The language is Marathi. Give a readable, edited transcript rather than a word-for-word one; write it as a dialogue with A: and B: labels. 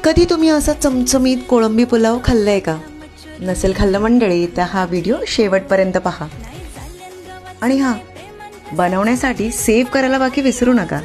A: कधी तुम्ही असा चमचमीत कोळंबी पुलाव खाल्लाय का? नसेल खाल्लं मंडळी तर हा व्हिडिओ शेवटपर्यंत पहा. आणि हां, बनवण्यासाठी सेव्ह करायला बाकी विसरू नका.